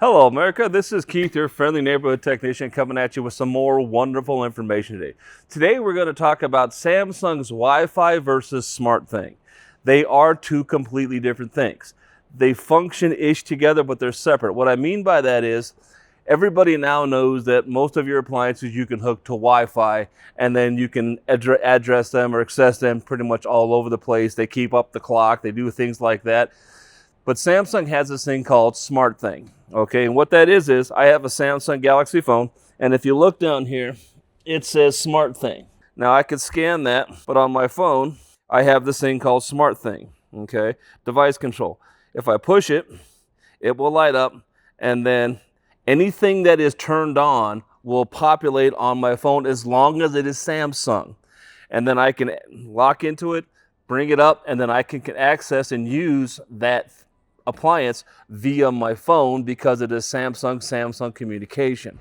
Hello, America. This is Keith, your friendly neighborhood technician, coming at you with some more wonderful information today. Today, we're going to talk about Samsung's Wi-Fi versus SmartThing. They are two completely different things. They function-ish together, but they're separate. What I mean by that is, everybody now knows that most of your appliances you can hook to Wi-Fi, and then you can address them or access them pretty much all over the place. They keep up the clock. They do things like that. But Samsung has this thing called SmartThing. Okay, and what that is I have a Samsung Galaxy phone, and if you look down here, it says SmartThing. Now I could scan that, but on my phone, I have this thing called SmartThing. Okay, device control. If I push it, it will light up, and then anything that is turned on will populate on my phone as long as it is Samsung. And then I can lock into it, bring it up, and then I can access and use that appliance via my phone because it is Samsung communication.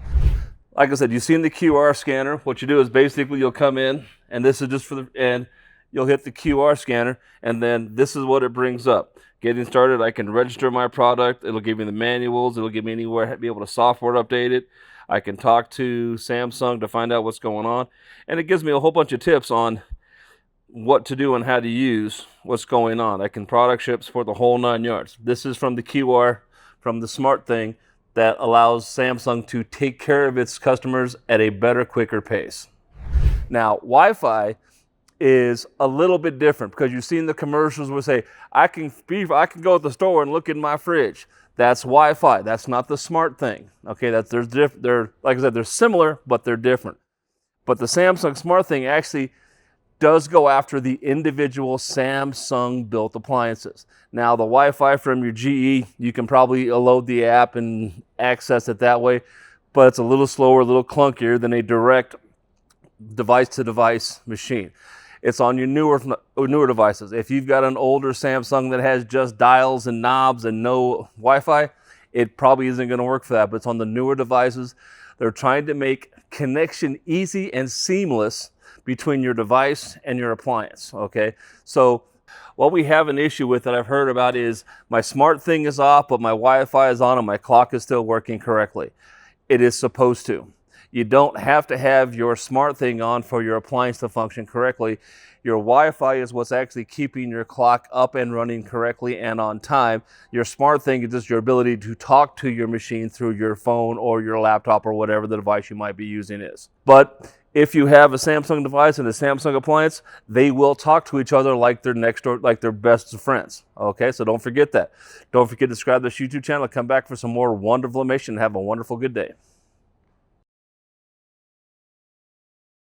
Like I said, you've seen the QR scanner. What you do is basically you'll come in, and this is just for the, and you'll hit the QR scanner, and then this is what it brings up. Getting started, I can register my product. It'll give me the manuals. It'll give me anywhere, be able to software update it. I can talk to Samsung to find out what's going on. And it gives me a whole bunch of tips on what to do and how to use what's going on. I can product ships for the whole 9 yards. This is from the QR, from the SmartThing, that allows Samsung to take care of its customers at a better, quicker pace. Now, Wi-Fi is a little bit different because you've seen the commercials where say, I can go to the store and look in my fridge. That's Wi-Fi. That's not the SmartThing. Okay, they're like I said, they're similar, but they're different. But the Samsung SmartThing actually does go after the individual Samsung built appliances. Now the Wi-Fi from your GE, you can probably load the app and access it that way, but it's a little slower, a little clunkier than a direct device-to-device machine. It's on your newer devices. If you've got an older Samsung that has just dials and knobs and no Wi-Fi, it probably isn't going to work for that, but it's on the newer devices. They're trying to make connection easy and seamless between your device and your appliance, okay? So what we have an issue with that I've heard about is my SmartThing is off, but my Wi-Fi is on and my clock is still working correctly. It is supposed to. You don't have to have your SmartThing on for your appliance to function correctly. Your Wi-Fi is what's actually keeping your clock up and running correctly and on time. Your SmartThing is just your ability to talk to your machine through your phone or your laptop or whatever the device you might be using is. But if you have a Samsung device and a Samsung appliance, they will talk to each other like they're next door, like they're best of friends. Okay, so don't forget that. Don't forget to subscribe to this YouTube channel. Come back for some more wonderful information and have a wonderful good day.